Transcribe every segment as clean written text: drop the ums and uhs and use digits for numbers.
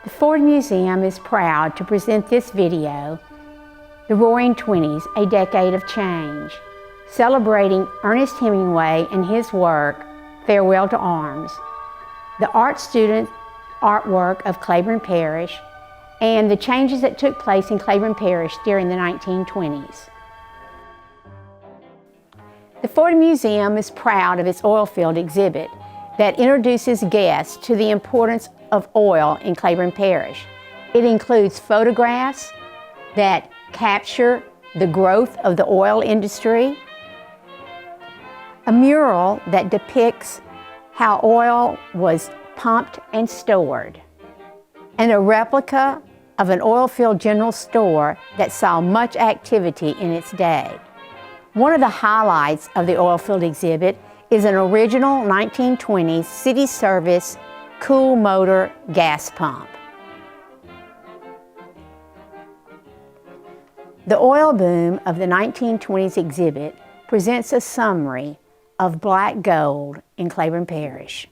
The Ford Museum is proud to present this video, The Roaring 20s, A Decade of Change, celebrating Ernest Hemingway and his work, Farewell to Arms, the art student artwork of Claiborne Parish, and the changes that took place in Claiborne Parish during the 1920s. The Ford Museum is proud of its oil field exhibit that introduces guests to the importance of oil in Claiborne Parish. It includes photographs that capture the growth of the oil industry, a mural that depicts how oil was pumped and stored, and a replica of an oil field general store that saw much activity in its day. One of the highlights of the oil field exhibit is an original 1920s city service cool motor gas pump. The oil boom of the 1920s exhibit presents a summary of black gold in Claiborne Parish.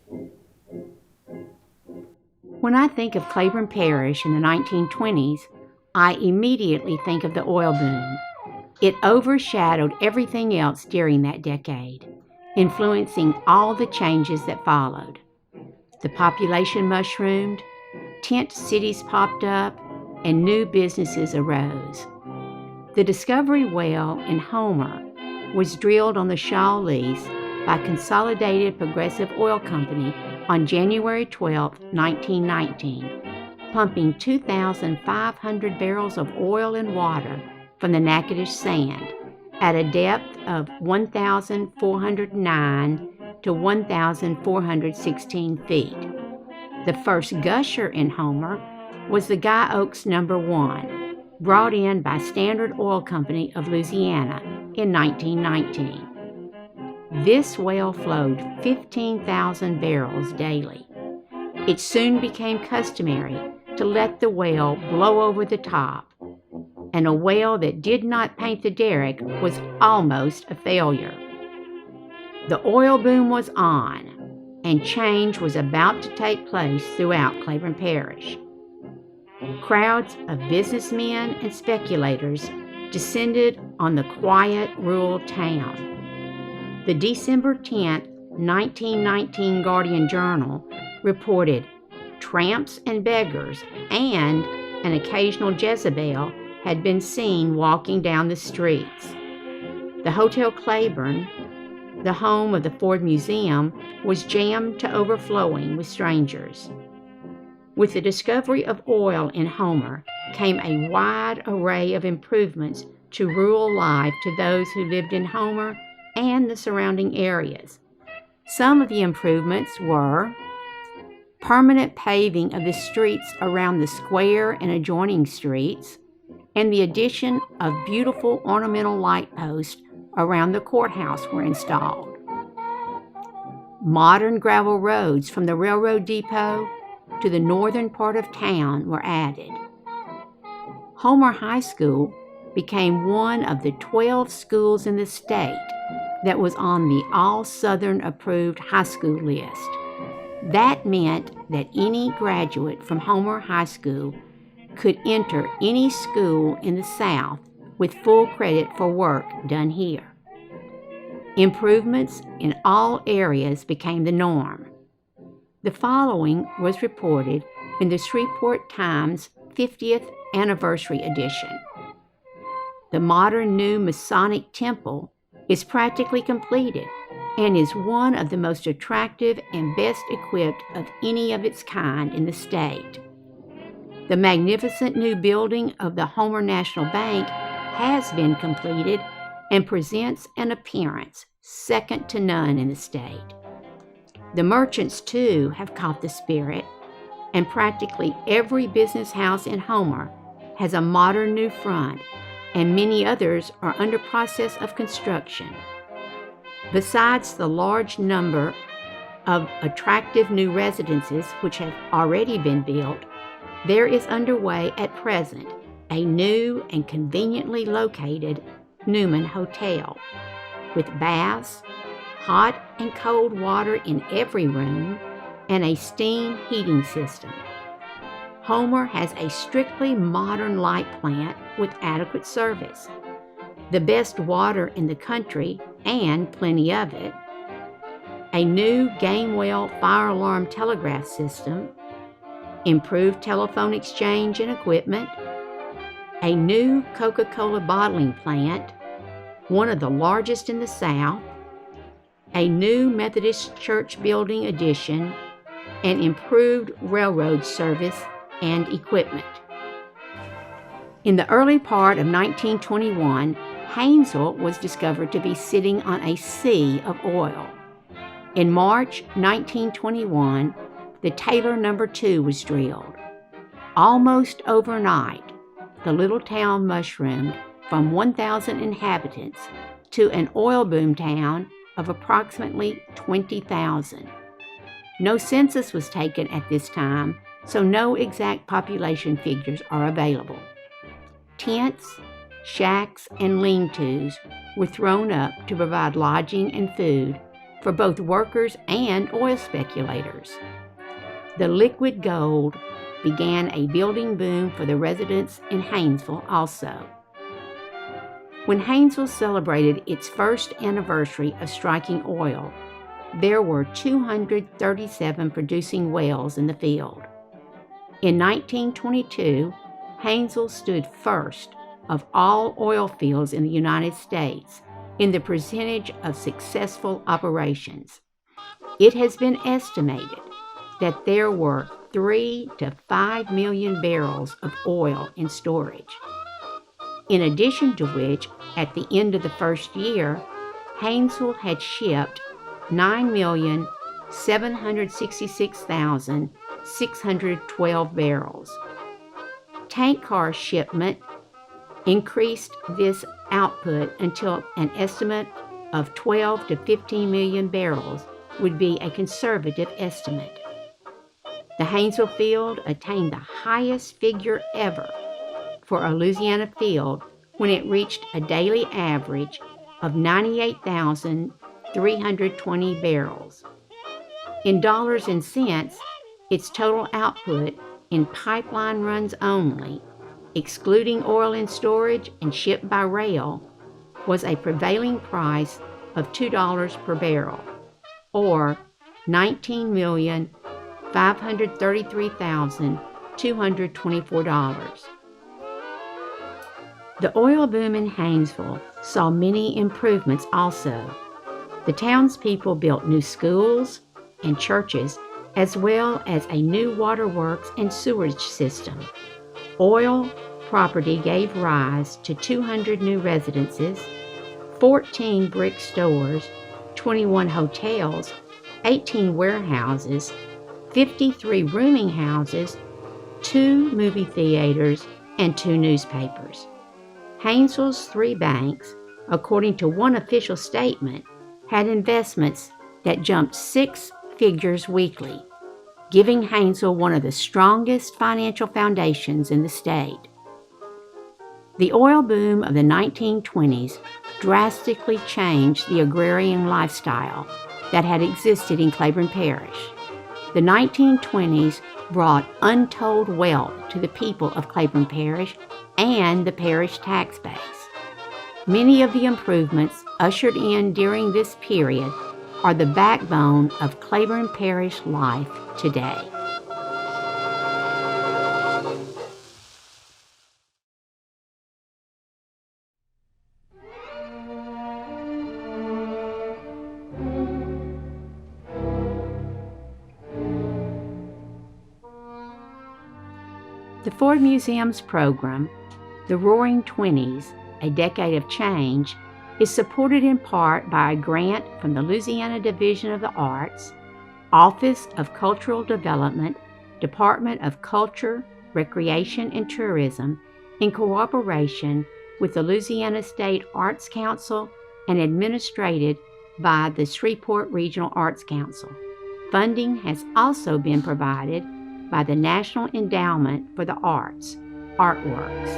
When I think of Claiborne Parish in the 1920s, I immediately think of the oil boom. It overshadowed everything else during that decade, influencing all the changes that followed. The population mushroomed, tent cities popped up, and new businesses arose. The Discovery Well in Homer was drilled on the Shaw lease by Consolidated Progressive Oil Company on January 12, 1919, pumping 2,500 barrels of oil and water from the Natchitoches sand at a depth of 1,409 to 1,416 feet. The first gusher in Homer was the Guy Oaks No. 1, brought in by Standard Oil Company of Louisiana in 1919. This well flowed 15,000 barrels daily. It soon became customary to let the well blow over the top, and a well that did not paint the derrick was almost a failure. The oil boom was on, and change was about to take place throughout Claiborne Parish. Crowds of businessmen and speculators descended on the quiet rural town. The December 10, 1919 Guardian Journal reported tramps and beggars and an occasional Jezebel had been seen walking down the streets. The Hotel Claiborne, the home of the Ford Museum, was jammed to overflowing with strangers. With the discovery of oil in Homer came a wide array of improvements to rural life to those who lived in Homer and the surrounding areas. Some of the improvements were permanent paving of the streets around the square and adjoining streets, and the addition of beautiful ornamental light posts around the courthouse were installed. Modern gravel roads from the railroad depot to the northern part of town were added. Homer High School became one of the 12 schools in the state that was on the All-Southern Approved High School list. That meant that any graduate from Homer High School could enter any school in the South with full credit for work done here. Improvements in all areas became the norm. The following was reported in the Shreveport Times 50th Anniversary Edition. The modern new Masonic Temple is practically completed and is one of the most attractive and best equipped of any of its kind in the state. The magnificent new building of the Homer National Bank has been completed and presents an appearance second to none in the state. The merchants, too, have caught the spirit, and practically every business house in Homer has a modern new front, and many others are under process of construction. Besides the large number of attractive new residences which have already been built, there is underway at present a new and conveniently located Newman Hotel, with baths, hot and cold water in every room, and a steam heating system. Homer has a strictly modern light plant with adequate service, the best water in the country and plenty of it, a new Gamewell fire alarm telegraph system, improved telephone exchange and equipment, a new Coca-Cola bottling plant, one of the largest in the South, a new Methodist church building addition, and improved railroad service and equipment. In the early part of 1921, Haynesville was discovered to be sitting on a sea of oil. In March 1921, the Taylor No. 2 was drilled. Almost overnight, the little town mushroomed from 1,000 inhabitants to an oil boom town of approximately 20,000. No census was taken at this time, so no exact population figures are available. Tents, shacks, and lean-tos were thrown up to provide lodging and food for both workers and oil speculators. The liquid gold began a building boom for the residents in Haynesville also. When Haynesville celebrated its first anniversary of striking oil, there were 237 producing wells in the field. In 1922, Haynesville stood first of all oil fields in the United States in the percentage of successful operations. It has been estimated that there were 3 to 5 million barrels of oil in storage. In addition to which, at the end of the first year, Haynesville had shipped 9,766,612 barrels. Tank car shipment increased this output until an estimate of 12 to 15 million barrels would be a conservative estimate. The Haynesville field attained the highest figure ever for a Louisiana field when it reached a daily average of 98,320 barrels. In dollars and cents, its total output in pipeline runs only, excluding oil in storage and shipped by rail, was a prevailing price of $2 per barrel, or $19,533,224. The oil boom in Haynesville saw many improvements also. The townspeople built new schools and churches, as well as a new waterworks and sewerage system. Oil property gave rise to 200 new residences, 14 brick stores, 21 hotels, 18 warehouses, 53 rooming houses, 2 movie theaters, and 2 newspapers. Haynesville's 3 banks, according to one official statement, had investments that jumped 6 figures weekly, giving Haynesville one of the strongest financial foundations in the state. The oil boom of the 1920s drastically changed the agrarian lifestyle that had existed in Claiborne Parish. The 1920s brought untold wealth to the people of Claiborne Parish and the parish tax base. Many of the improvements ushered in during this period are the backbone of Claiborne Parish life today. The Ford Museum's program, The Roaring '20's, A Decade of Change, is supported in part by a grant from the Louisiana Division of the Arts, Office of Cultural Development, Department of Culture, Recreation, and Tourism, in cooperation with the Louisiana State Arts Council and administered by the Shreveport Regional Arts Council. Funding has also been provided by the National Endowment for the Arts, Artworks.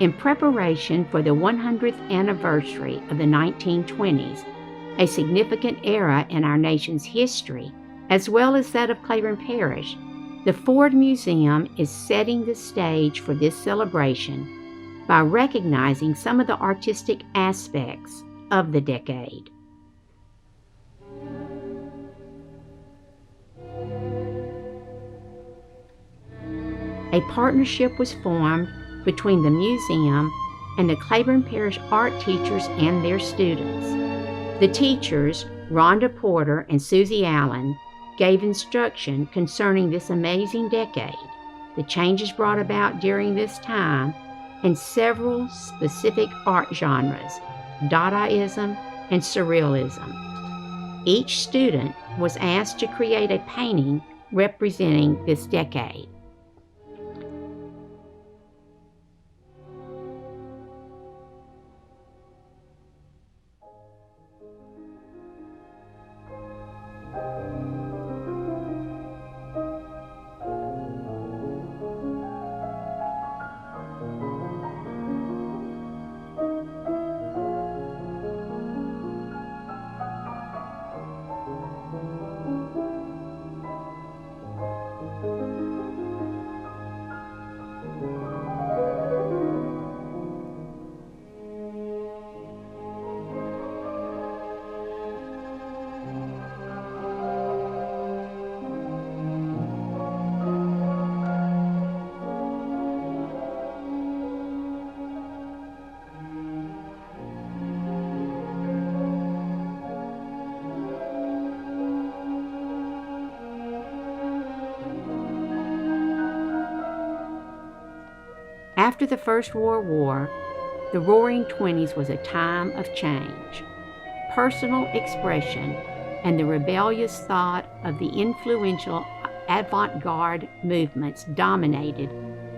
In preparation for the 100th anniversary of the 1920s, a significant era in our nation's history, as well as that of Claiborne Parish, the Ford Museum is setting the stage for this celebration by recognizing some of the artistic aspects of the decade. A partnership was formed between the museum and the Claiborne Parish art teachers and their students. The teachers, Rhonda Porter and Susie Allen, gave instruction concerning this amazing decade, the changes brought about during this time, and several specific art genres, Dadaism and Surrealism. Each student was asked to create a painting representing this decade. After the First World War, the Roaring Twenties was a time of change. Personal expression and the rebellious thought of the influential avant-garde movements dominated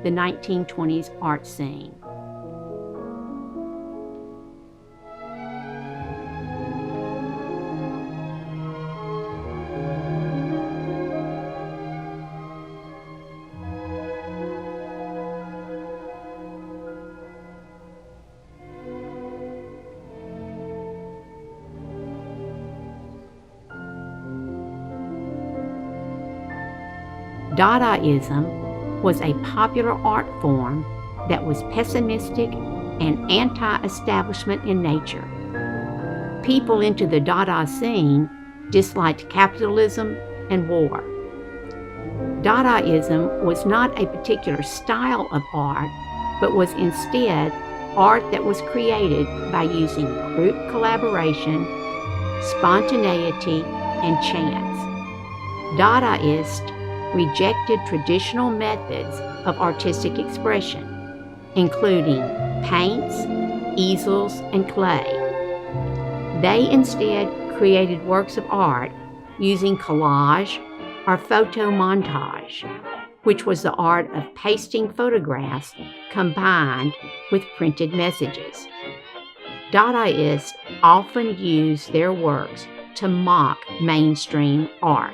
the 1920s art scene. Dadaism was a popular art form that was pessimistic and anti-establishment in nature. People into the Dada scene disliked capitalism and war. Dadaism was not a particular style of art, but was instead art that was created by using group collaboration, spontaneity, and chance. Dadaists rejected traditional methods of artistic expression, including paints, easels, and clay. They instead created works of art using collage or photo montage, which was the art of pasting photographs combined with printed messages. Dadaists often used their works to mock mainstream art.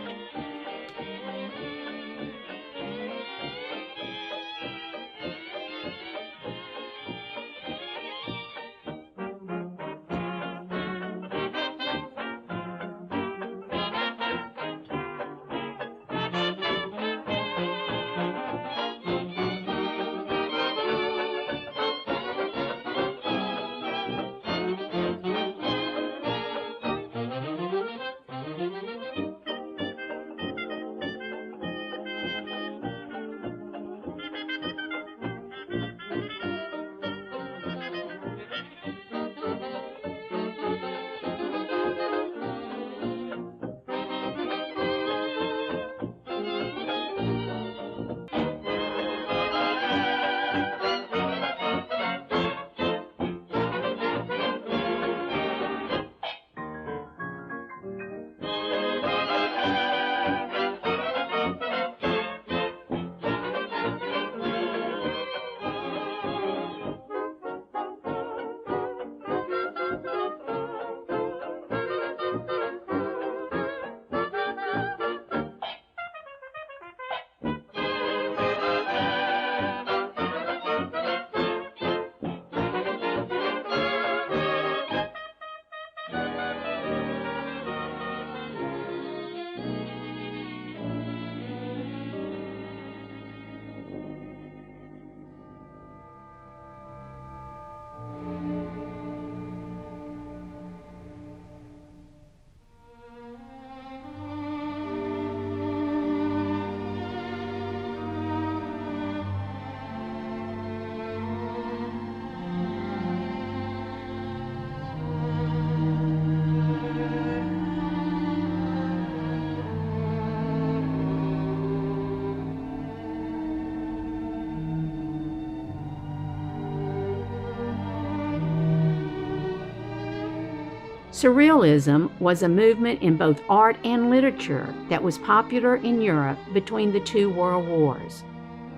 Surrealism was a movement in both art and literature that was popular in Europe between the two world wars.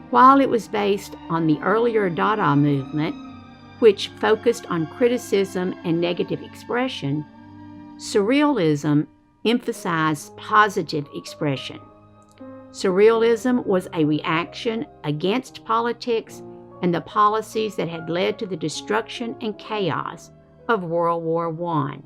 While it was based on the earlier Dada movement, which focused on criticism and negative expression, Surrealism emphasized positive expression. Surrealism was a reaction against politics and the policies that had led to the destruction and chaos of World War I.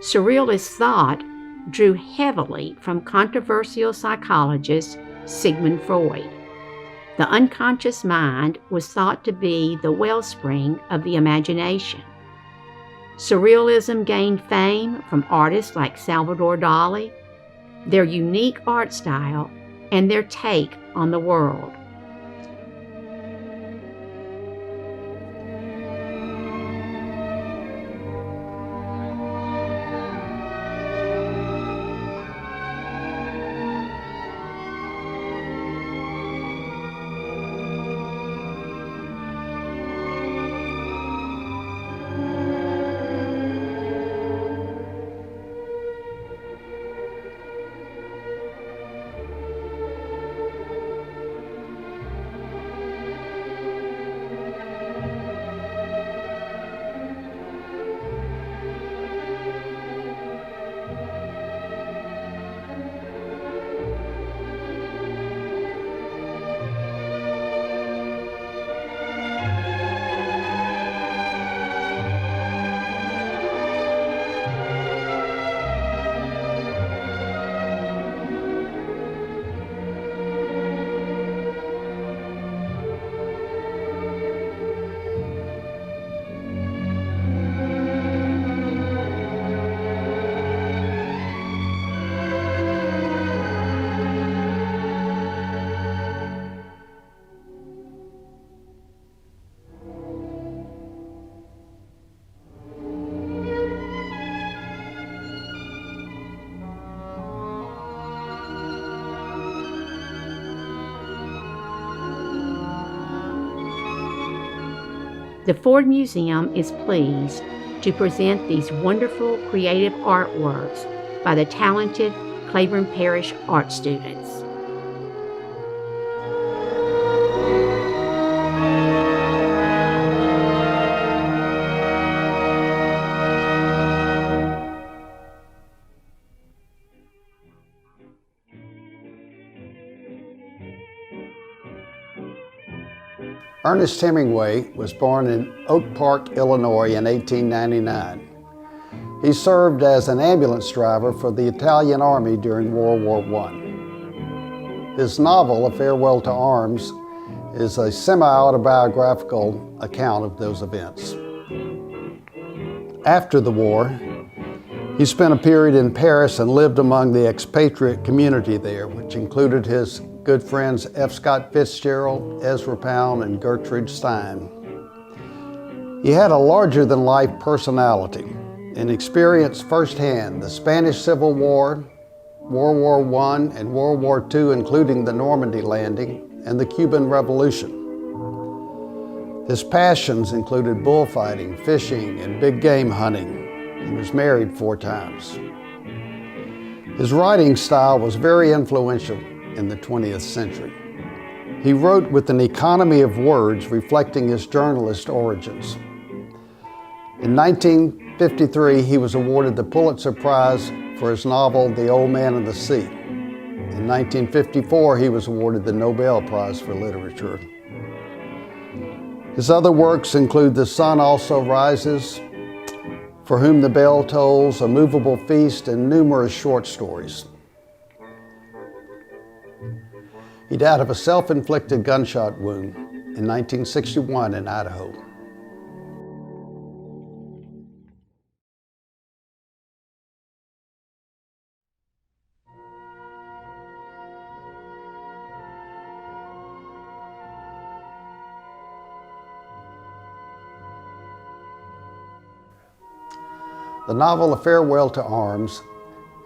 Surrealist thought drew heavily from controversial psychologist Sigmund Freud. The unconscious mind was thought to be the wellspring of the imagination. Surrealism gained fame from artists like Salvador Dali, their unique art style, and their take on the world. The Ford Museum is pleased to present these wonderful creative artworks by the talented Claiborne Parish art students. Ernest Hemingway was born in Oak Park, Illinois in 1899. He served as an ambulance driver for the Italian Army during World War I. His novel, A Farewell to Arms, is a semi-autobiographical account of those events. After the war, he spent a period in Paris and lived among the expatriate community there, which included his good friends F. Scott Fitzgerald, Ezra Pound, and Gertrude Stein. He had a larger-than-life personality and experienced firsthand the Spanish Civil War, World War I, and World War II, including the Normandy landing, and the Cuban Revolution. His passions included bullfighting, fishing, and big game hunting. He was married 4 times. His writing style was very influential in the 20th century. He wrote with an economy of words reflecting his journalist origins. In 1953, he was awarded the Pulitzer Prize for his novel, The Old Man and the Sea. In 1954, he was awarded the Nobel Prize for Literature. His other works include The Sun Also Rises, For Whom the Bell Tolls, A Movable Feast, and numerous short stories. He died of a self-inflicted gunshot wound in 1961 in Idaho. The novel A Farewell to Arms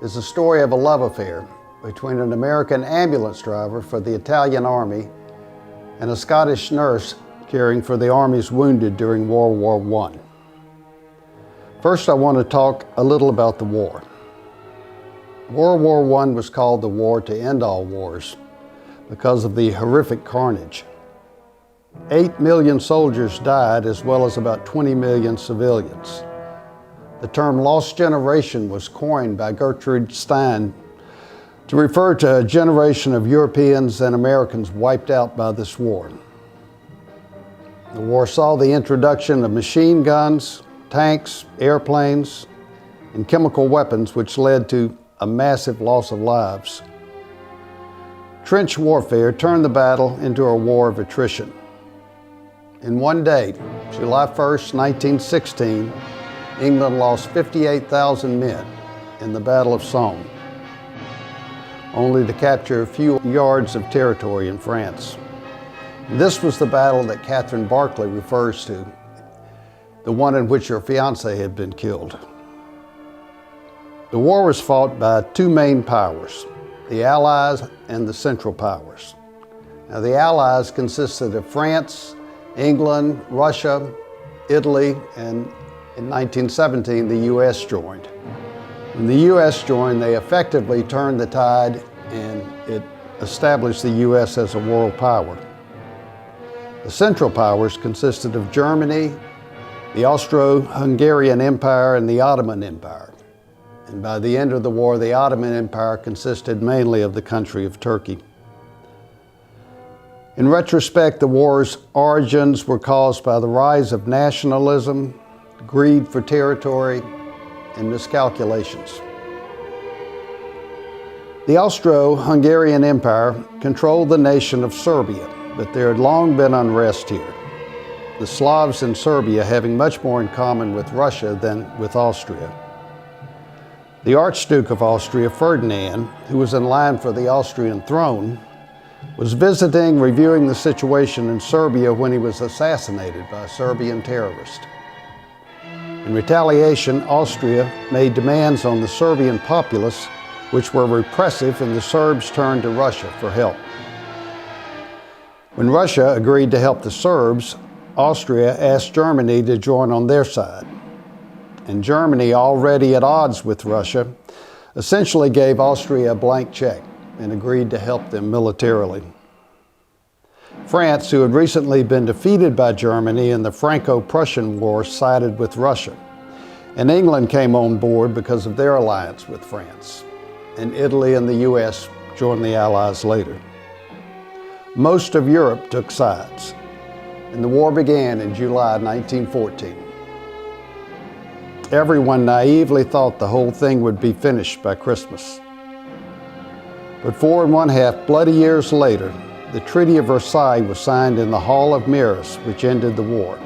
is the story of a love affair between an American ambulance driver for the Italian Army and a Scottish nurse caring for the Army's wounded during World War I. First, I want to talk a little about the war. World War I was called the war to end all wars because of the horrific carnage. 8 million soldiers died, as well as about 20 million civilians. The term lost generation was coined by Gertrude Stein to refer to a generation of Europeans and Americans wiped out by this war. The war saw the introduction of machine guns, tanks, airplanes, and chemical weapons, which led to a massive loss of lives. Trench warfare turned the battle into a war of attrition. In one day, July 1st, 1916, England lost 58,000 men in the Battle of Somme, only to capture a few yards of territory in France. This was the battle that Catherine Barclay refers to, the one in which her fiancé had been killed. The war was fought by two main powers, the Allies and the Central Powers. Now, the Allies consisted of France, England, Russia, Italy, and in 1917, the U.S. joined. When the U.S. joined, they effectively turned the tide and it established the U.S. as a world power. The Central Powers consisted of Germany, the Austro-Hungarian Empire, and the Ottoman Empire. And by the end of the war, the Ottoman Empire consisted mainly of the country of Turkey. In retrospect, the war's origins were caused by the rise of nationalism, greed for territory, and miscalculations. The Austro-Hungarian Empire controlled the nation of Serbia, but there had long been unrest here, the Slavs in Serbia having much more in common with Russia than with Austria. The Archduke of Austria, Ferdinand, who was in line for the Austrian throne, was visiting, reviewing the situation in Serbia when he was assassinated by a Serbian terrorist. In retaliation, Austria made demands on the Serbian populace, which were repressive, and the Serbs turned to Russia for help. When Russia agreed to help the Serbs, Austria asked Germany to join on their side. And Germany, already at odds with Russia, essentially gave Austria a blank check and agreed to help them militarily. France, who had recently been defeated by Germany in the Franco-Prussian War, sided with Russia. And England came on board because of their alliance with France. And Italy and the U.S. joined the Allies later. Most of Europe took sides, and the war began in July 1914. Everyone naively thought the whole thing would be finished by Christmas. But 4½ bloody years later, the Treaty of Versailles was signed in the Hall of Mirrors, which ended the war.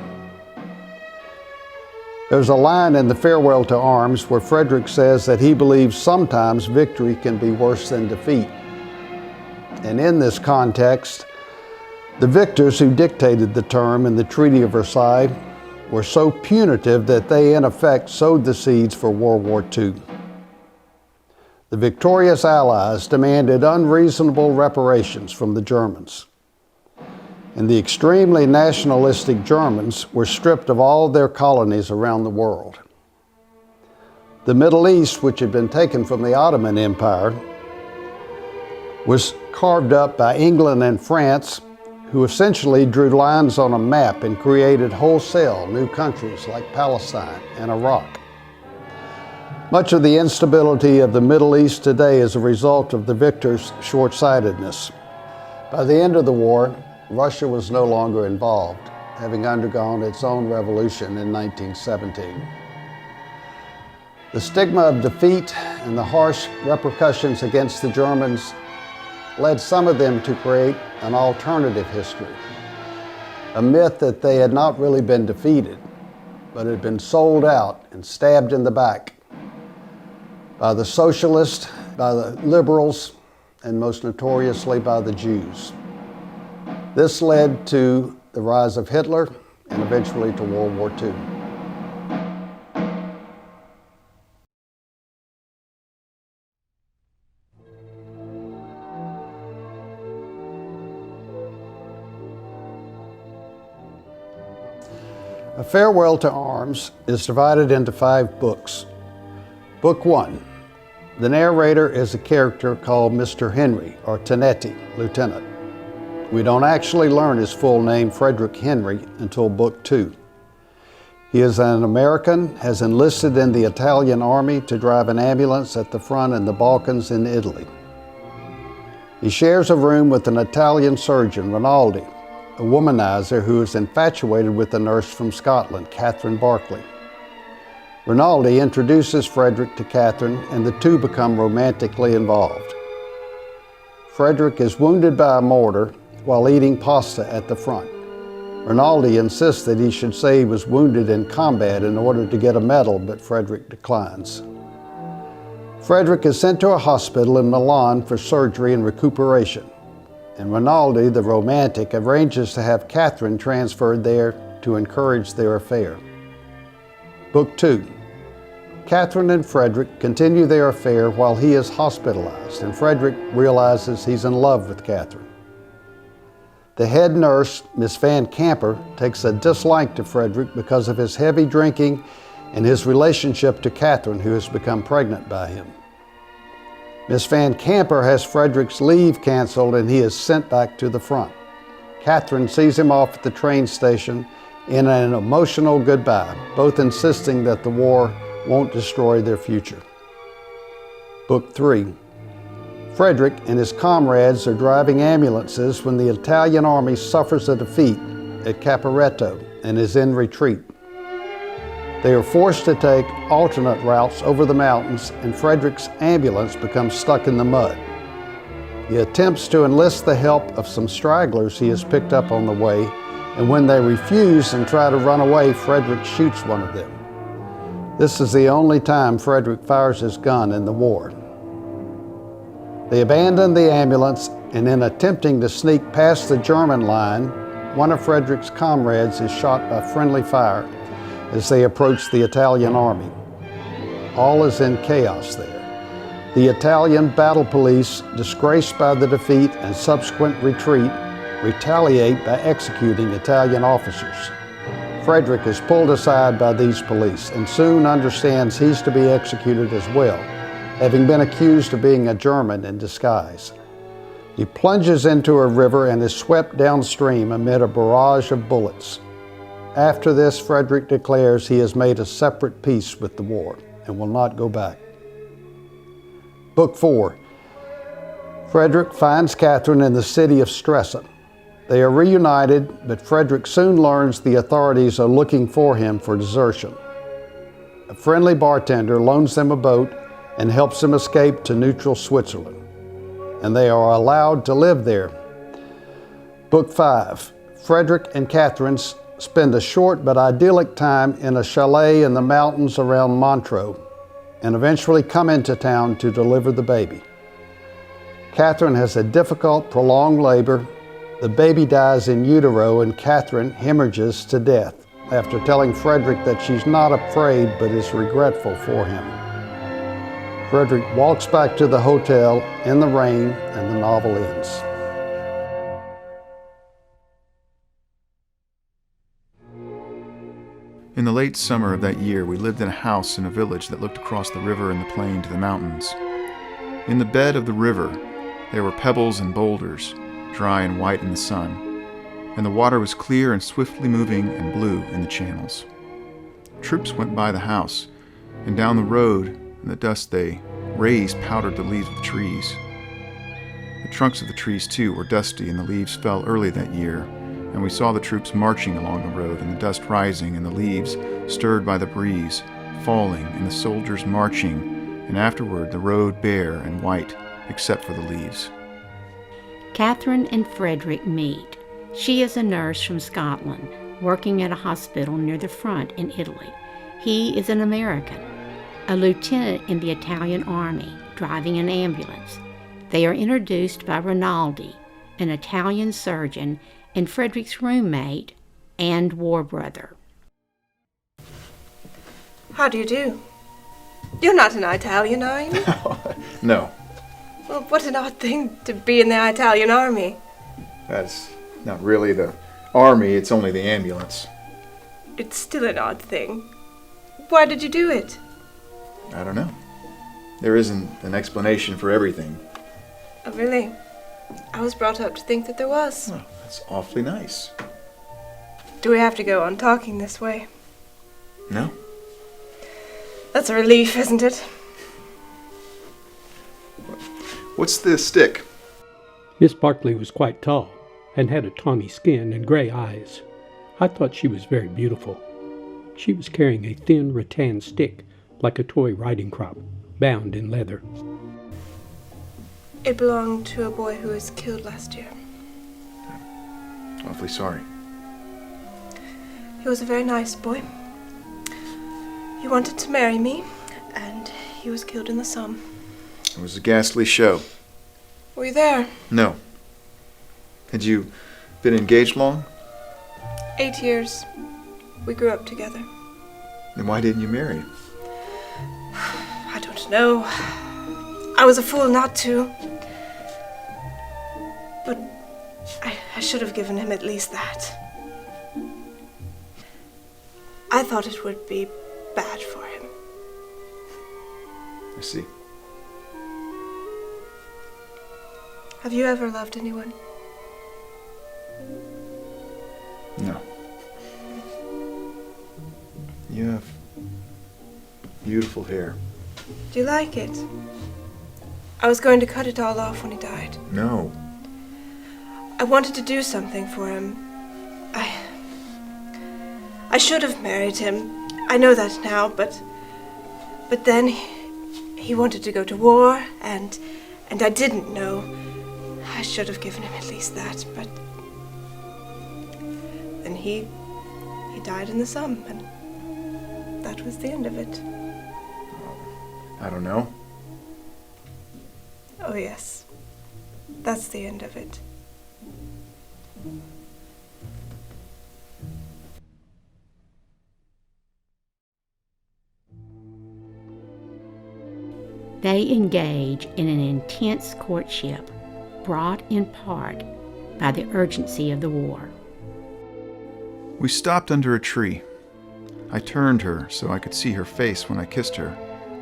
There's a line in The Farewell to Arms where Frederick says that he believes sometimes victory can be worse than defeat. And in this context, the victors who dictated the term in the Treaty of Versailles were so punitive that they in effect sowed the seeds for World War II. The victorious Allies demanded unreasonable reparations from the Germans. And the extremely nationalistic Germans were stripped of all their colonies around the world. The Middle East, which had been taken from the Ottoman Empire, was carved up by England and France, who essentially drew lines on a map and created wholesale new countries like Palestine and Iraq. Much of the instability of the Middle East today is a result of the victors' short-sightedness. By the end of the war, Russia was no longer involved, having undergone its own revolution in 1917. The stigma of defeat and the harsh repercussions against the Germans led some of them to create an alternative history, a myth that they had not really been defeated, but had been sold out and stabbed in the back by the socialists, by the liberals, and most notoriously by the Jews. This led to the rise of Hitler and eventually to World War II. A Farewell to Arms is divided into 5 books. Book 1. The narrator is a character called Mr. Henry, or Tenetti, Lieutenant. We don't actually learn his full name, Frederick Henry, until Book 2. He is an American, has enlisted in the Italian army to drive an ambulance at the front in the Balkans in Italy. He shares a room with an Italian surgeon, Rinaldi, a womanizer who is infatuated with a nurse from Scotland, Catherine Barclay. Rinaldi introduces Frederick to Catherine, and the two become romantically involved. Frederick is wounded by a mortar while eating pasta at the front. Rinaldi insists that he should say he was wounded in combat in order to get a medal, but Frederick declines. Frederick is sent to a hospital in Milan for surgery and recuperation, and Rinaldi, the romantic, arranges to have Catherine transferred there to encourage their affair. Book 2. Catherine and Frederick continue their affair while he is hospitalized, and Frederick realizes he's in love with Catherine. The head nurse, Miss Van Camper, takes a dislike to Frederick because of his heavy drinking and his relationship to Catherine, who has become pregnant by him. Miss Van Camper has Frederick's leave canceled and he is sent back to the front. Catherine sees him off at the train station in an emotional goodbye, both insisting that the war won't destroy their future. Book 3. Frederick and his comrades are driving ambulances when the Italian army suffers a defeat at Caporetto and is in retreat. They are forced to take alternate routes over the mountains, and Frederick's ambulance becomes stuck in the mud. He attempts to enlist the help of some stragglers he has picked up on the way, and when they refuse and try to run away, Frederick shoots one of them. This is the only time Frederick fires his gun in the war. They abandon the ambulance, and in attempting to sneak past the German line, one of Frederick's comrades is shot by friendly fire as they approach the Italian army. All is in chaos there. The Italian battle police, disgraced by the defeat and subsequent retreat, retaliate by executing Italian officers. Frederick is pulled aside by these police and soon understands he's to be executed as well, having been accused of being a German in disguise. He plunges into a river and is swept downstream amid a barrage of bullets. After this, Frederick declares he has made a separate peace with the war and will not go back. Book 4. Frederick finds Catherine in the city of Stresa. They are reunited, but Frederick soon learns the authorities are looking for him for desertion. A friendly bartender loans them a boat and helps them escape to neutral Switzerland, and they are allowed to live there. Book 5. Frederick and Catherine spend a short but idyllic time in a chalet in the mountains around Montreux, and eventually come into town to deliver the baby. Catherine has a difficult, prolonged labor. The baby dies in utero, and Catherine hemorrhages to death after telling Frederick that she's not afraid but is regretful for him. Frederick walks back to the hotel in the rain, and the novel ends. In the late summer of that year, we lived in a house in a village that looked across the river and the plain to the mountains. In the bed of the river, there were pebbles and boulders, dry and white in the sun, and the water was clear and swiftly moving and blue in the channels. Troops went by the house, and down the road and the dust they raised powdered the leaves of the trees. The trunks of the trees, too, were dusty, and the leaves fell early that year, and we saw the troops marching along the road, and the dust rising, and the leaves, stirred by the breeze, falling, and the soldiers marching, and afterward the road bare and white, except for the leaves. Catherine and Frederick meet. She is a nurse from Scotland, working at a hospital near the front in Italy. He is an American, a lieutenant in the Italian army, driving an ambulance. They are introduced by Rinaldi, an Italian surgeon, and Frederick's roommate and war brother. How do you do? You're not an Italian, are you? No, Well, what an odd thing to be in the Italian army. that's not really the army, it's only the ambulance. It's still an odd thing. Why did you do it? I don't know. There isn't an explanation for everything. Oh, really? I was brought up to think that there was. Oh, that's awfully nice. Do we have to go on talking this way? No? That's a relief, isn't it? What's this stick? Miss Barkley was quite tall and had a tawny skin and gray eyes. I thought she was very beautiful. She was carrying a thin rattan stick like a toy riding crop, bound in leather. It belonged to a boy who was killed last year. Awfully sorry. He was a very nice boy. He wanted to marry me, and he was killed in the Somme. It was a ghastly show. Were you there? No. Had you been engaged long? 8 years. We grew up together. Then why didn't you marry him? I don't know. I was a fool not to. But I should have given him at least that. I thought it would be bad for him. I see. Have you ever loved anyone? No. You have beautiful hair. Do you like it? I was going to cut it all off when he died. No. I wanted to do something for him. I should have married him. I know that now, but then he wanted to go to war, and I didn't know. I should have given him at least that, but then he died in the Somme, and that was the end of it. I don't know. Oh yes, that's the end of it. They engage in an intense courtship, brought in part by the urgency of the war. We stopped under a tree. I turned her so I could see her face when I kissed her,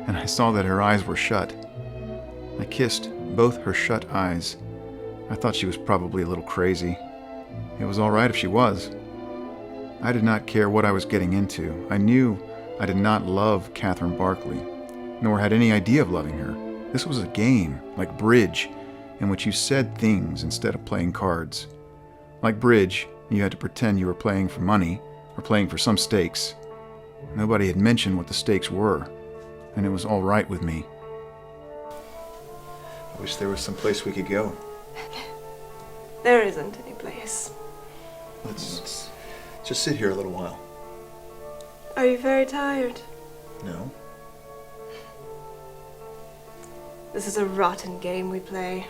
and I saw that her eyes were shut. I kissed both her shut eyes. I thought she was probably a little crazy. It was all right if she was. I did not care what I was getting into. I knew I did not love Catherine Barkley, nor had any idea of loving her. This was a game, like bridge, in which you said things instead of playing cards. Like bridge, you had to pretend you were playing for money or playing for some stakes. Nobody had mentioned what the stakes were, and it was all right with me. I wish there was some place we could go. There isn't any place. Let's just sit here a little while. Are you very tired? No? This is a rotten game we play.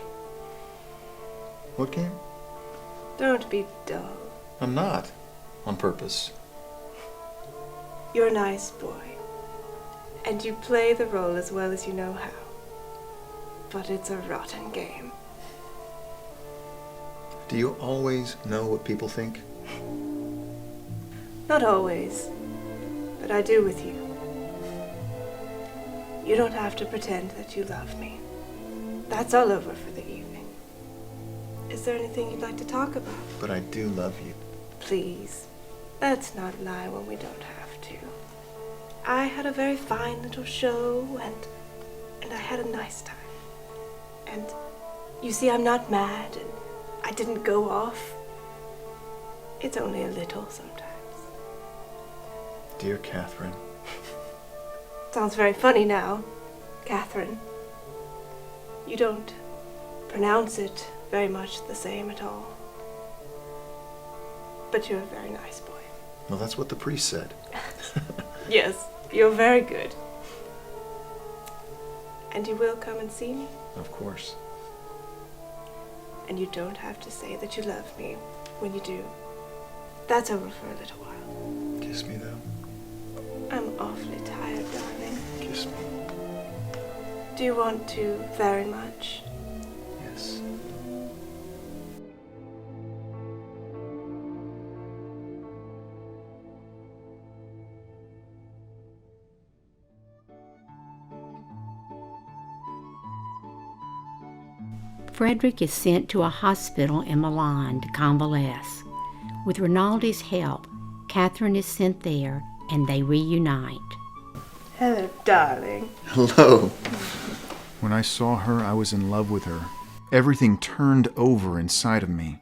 What game? Don't be dull. I'm not. On purpose. You're a nice boy, and you play the role as well as you know how. But it's a rotten game. Do you always know what people think? Not always, but I do with you. You don't have to pretend that you love me. That's all over for the evening. Is there anything you'd like to talk about? But I do love you. Please, let's not lie when we don't have to. I had a very fine little show, and had a nice time. And you see, I'm not mad, and I didn't go off. It's only a little sometimes. Dear Catherine. Sounds very funny now, Catherine. You don't pronounce it very much the same at all. But you're a very nice boy. Well, that's what the priest said. Yes, you're very good. And you will come and see me? Of course. And you don't have to say that you love me when you do. That's over for a little while. Kiss me, though. I'm awfully tired, darling. Kiss me. Do you want to very much? Yes. Frederick is sent to a hospital in Milan to convalesce. With Rinaldi's help, Catherine is sent there and they reunite. Hello, darling. Hello. When I saw her, I was in love with her. Everything turned over inside of me.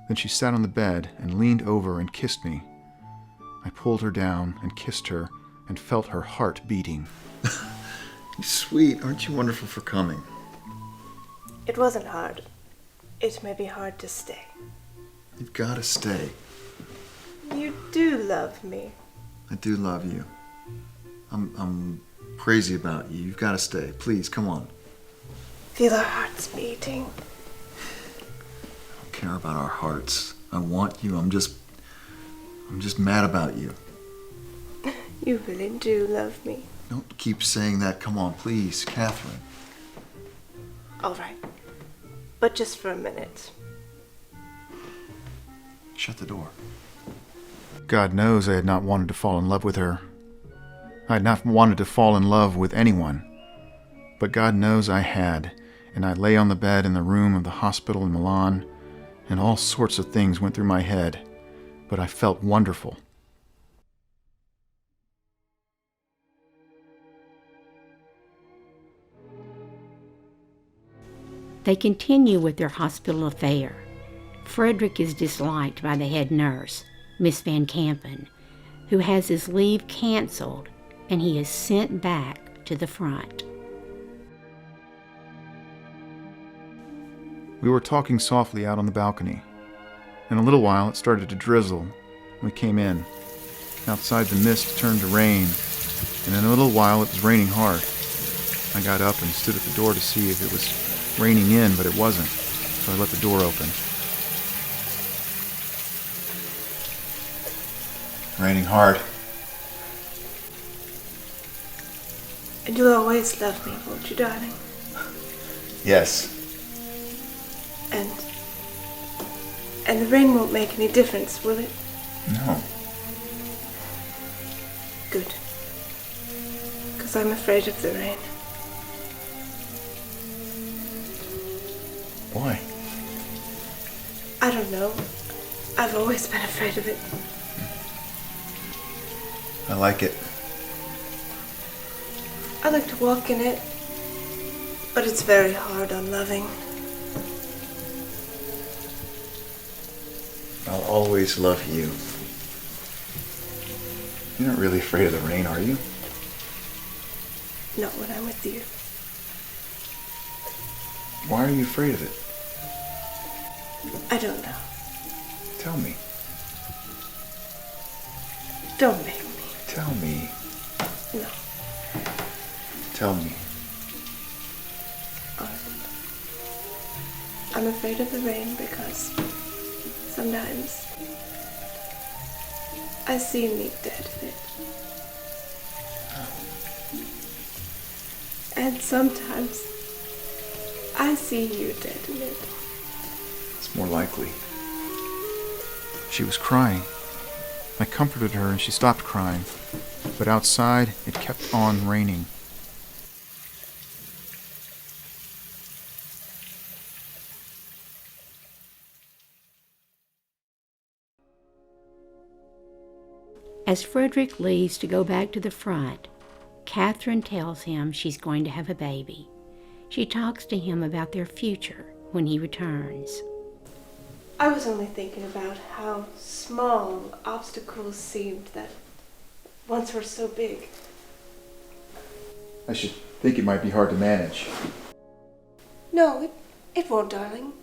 Then she sat on the bed and leaned over and kissed me. I pulled her down and kissed her and felt her heart beating. Sweet, aren't you wonderful for coming? It wasn't hard. It may be hard to stay. You've got to stay. You do love me. I do love you. I'm crazy about you. You've got to stay. Please, come on. Feel our hearts beating. I don't care about our hearts. I want you. I'm just mad about you. You really do love me. Don't keep saying that. Come on, please, Catherine. All right. But just for a minute. Shut the door. God knows I had not wanted to fall in love with her. I had not wanted to fall in love with anyone. But God knows I had, and I lay on the bed in the room of the hospital in Milan, and all sorts of things went through my head, but I felt wonderful. They continue with their hospital affair. Frederick is disliked by the head nurse, Miss Van Kampen, who has his leave canceled, and he is sent back to the front. We were talking softly out on the balcony. In a little while it started to drizzle. We came in. Outside the mist turned to rain, and in a little while it was raining hard. I got up and stood at the door to see if it was raining in, but it wasn't, so I let the door open. Raining hard. And you'll always love me, won't you, darling? Yes. And the rain won't make any difference, will it? No. Good. 'Cause I'm afraid of the rain. Why? I don't know. I've always been afraid of it. I like it. I like to walk in it, but it's very hard on loving. I'll always love you. You're not really afraid of the rain, are you? Not when I'm with you. Why are you afraid of it? I don't know. Tell me. Don't make me. Tell me. No. Tell me. All right. I'm afraid of the rain because sometimes I see me dead in it. And sometimes I see you dead in it. It's more likely. She was crying. I comforted her and she stopped crying. But outside, it kept on raining. As Frederick leaves to go back to the front, Catherine tells him she's going to have a baby. She talks to him about their future when he returns. I was only thinking about how small obstacles seemed that once were so big. I should think it might be hard to manage. No, it won't, darling.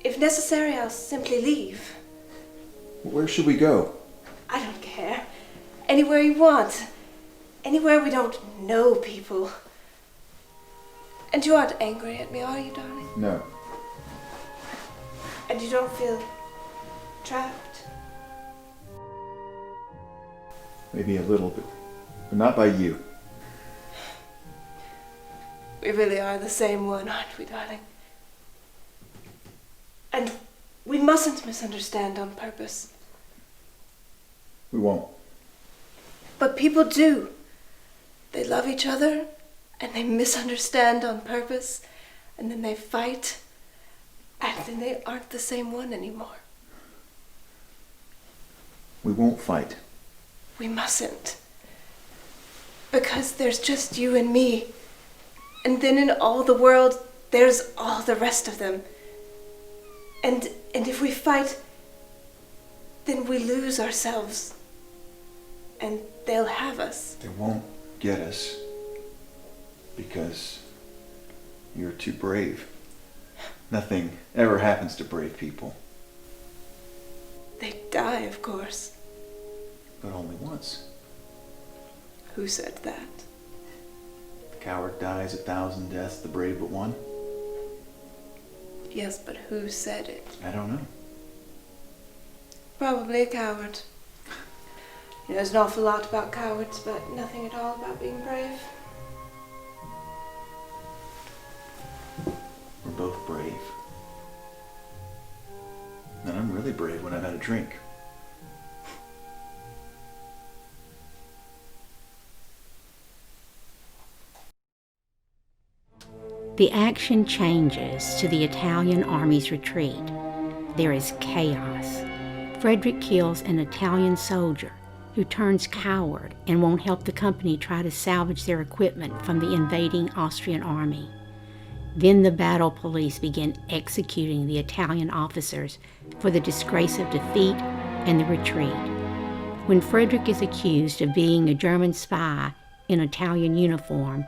If necessary, I'll simply leave. Where should we go? I don't care. Anywhere you want. Anywhere we don't know people. And you aren't angry at me, are you, darling? No. And you don't feel trapped? Maybe a little bit, but not by you. We really are the same one, aren't we, darling? And we mustn't misunderstand on purpose. We won't. But people do. They love each other, and they misunderstand on purpose, and then they fight, and then they aren't the same one anymore. We won't fight. We mustn't. Because there's just you and me. And then in all the world, there's all the rest of them. And if we fight, then we lose ourselves. And they'll have us. They won't get us because you're too brave. Nothing ever happens to brave people. They die, of course. But only once. Who said that? The coward dies 1,000 deaths, the brave but one. Yes, but who said it? I don't know. Probably a coward. He knows an awful lot about cowards, but nothing at all about being brave. We're both brave. And I'm really brave when I've had a drink. The action changes to the Italian army's retreat. There is chaos. Frederick kills an Italian soldier who turns coward and won't help the company try to salvage their equipment from the invading Austrian army. Then the battle police begin executing the Italian officers for the disgrace of defeat and the retreat. When Frederick is accused of being a German spy in Italian uniform,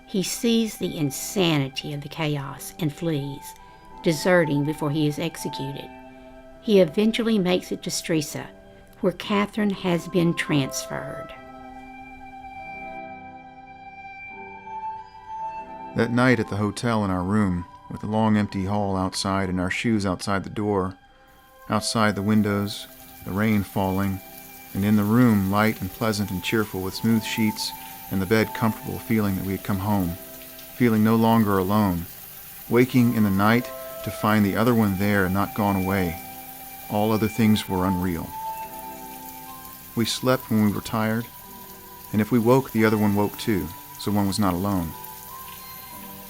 he sees the insanity of the chaos and flees, deserting before he is executed. He eventually makes it to Stresa, where Catherine has been transferred. That night at the hotel in our room, with the long empty hall outside and our shoes outside the door, outside the windows, the rain falling, and in the room light and pleasant and cheerful with smooth sheets and the bed comfortable, feeling that we had come home, feeling no longer alone, waking in the night to find the other one there and not gone away. All other things were unreal. We slept when we were tired, and if we woke, the other one woke too, so one was not alone.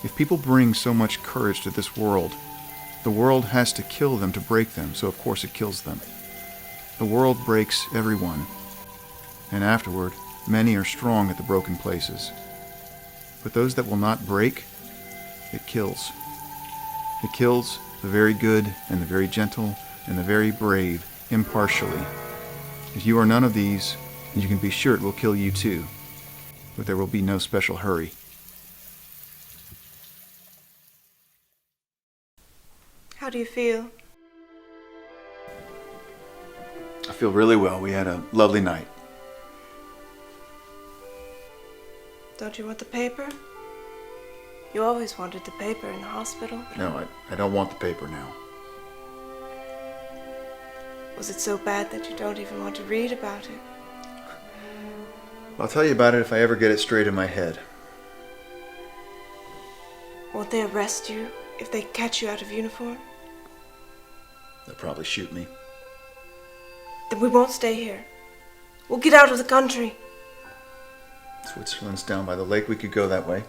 If people bring so much courage to this world, the world has to kill them to break them, so of course it kills them. The world breaks everyone, and afterward, many are strong at the broken places. But those that will not break, it kills. It kills the very good and the very gentle and the very brave impartially. If you are none of these, you can be sure it will kill you too, but there will be no special hurry. How do you feel? I feel really well. We had a lovely night. Don't you want the paper? You always wanted the paper in the hospital. No, I don't want the paper now. Was it so bad that you don't even want to read about it? I'll tell you about it if I ever get it straight in my head. Won't they arrest you if they catch you out of uniform? They'll probably shoot me. Then we won't stay here. We'll get out of the country. Switzerland's down by the lake. We could go that way.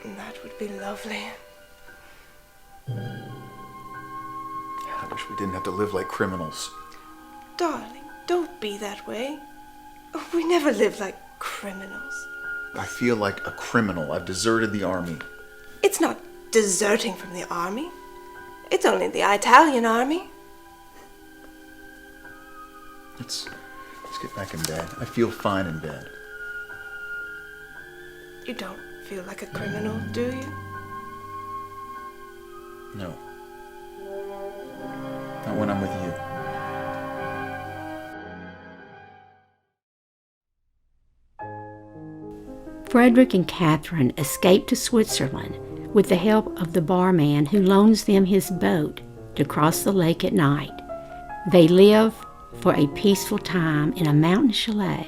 And that would be lovely. I wish we didn't have to live like criminals. Darling, don't be that way. We never lived like criminals. I feel like a criminal. I've deserted the army. It's not deserting from the army. It's only the Italian army. Let's get back in bed. I feel fine in bed. You don't feel like a criminal, do you? No. Not when I'm with you. Frederick and Catherine escape to Switzerland with the help of the barman who loans them his boat to cross the lake at night. They live for a peaceful time in a mountain chalet,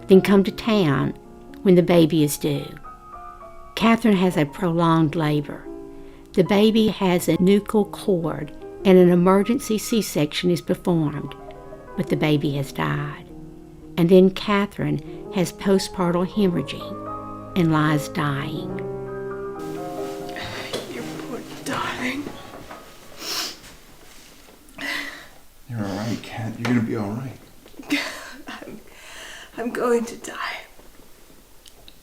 then come to town when the baby is due. Catherine has a prolonged labor. The baby has a nuchal cord and an emergency C-section is performed, but the baby has died. And then Catherine has postpartum hemorrhaging and lies dying. You poor darling. You're all right, Kat. You're going to be all right. I'm going to die.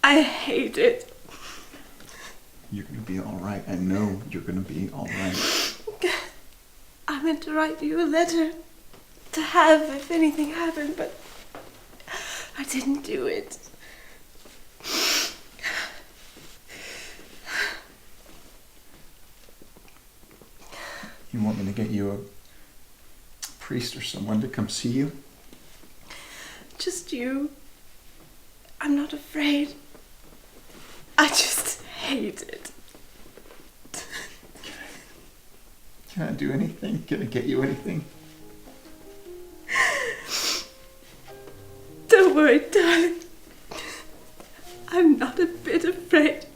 I hate it. You're going to be all right. I know you're going to be all right. I meant to write you a letter to have if anything happened, but I didn't do it. You want me to get you a priest or someone to come see you? Just you. I'm not afraid. I just hate it. Can I do anything? Can I get you anything? Don't worry, darling. I'm not a bit afraid.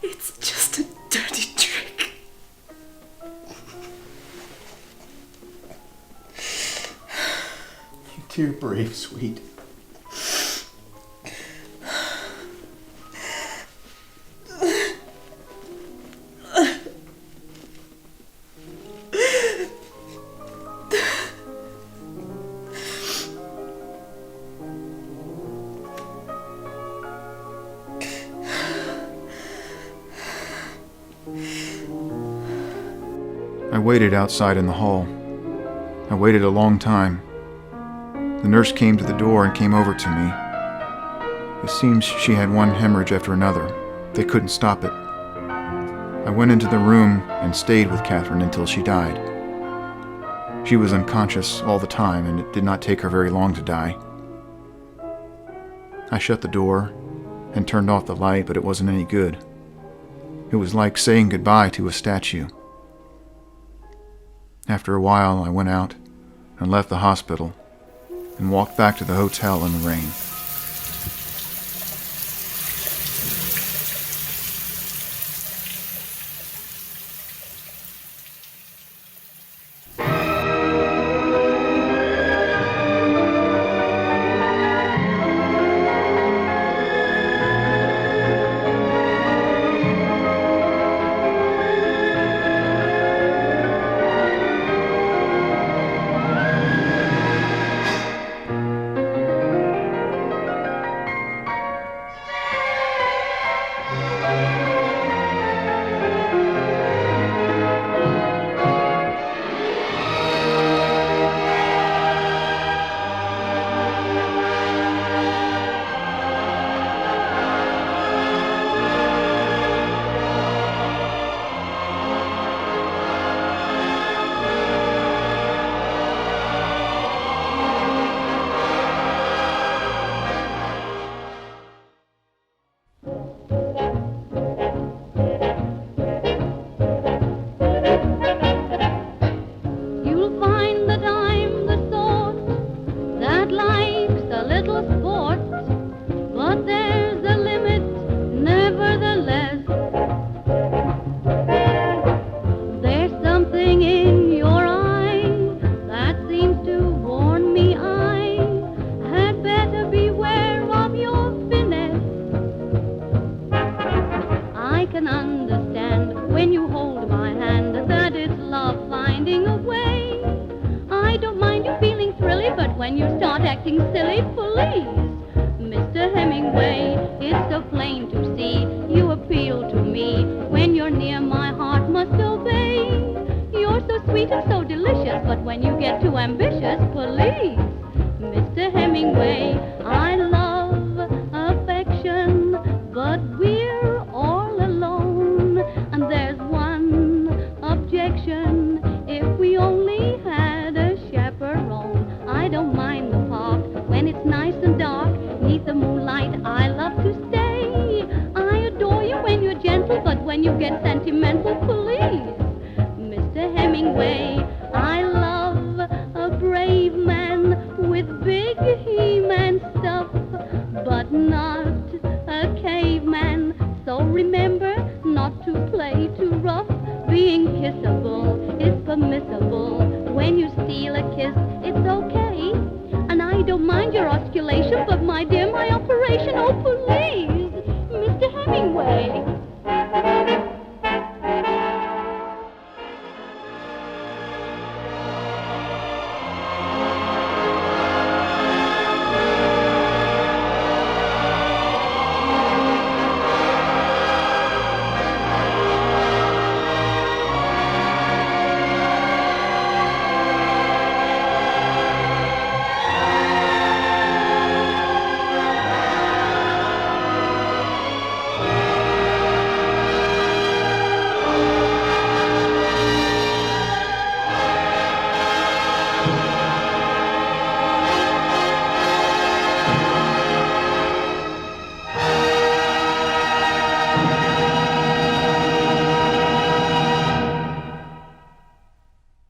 It's just a dirty trick. You're too brave, sweet. I waited outside in the hall. I waited a long time. The nurse came to the door and came over to me. It seems she had one hemorrhage after another. They couldn't stop it. I went into the room and stayed with Catherine until she died. She was unconscious all the time, and it did not take her very long to die. I shut the door and turned off the light, but it wasn't any good. It was like saying goodbye to a statue. After a while, I went out and left the hospital and walked back to the hotel in the rain. When you start acting silly, please too ambitious, please. Mr. Hemingway, I love affection, but we're all alone. And there's one objection, if we only had a chaperone. I don't mind the park when it's nice and dark. Neath the moonlight, I love to stay. I adore you when you're gentle, but when you get sentimental, please. Mr. Hemingway, I love a brave man with big He-Man stuff, but not a caveman. So remember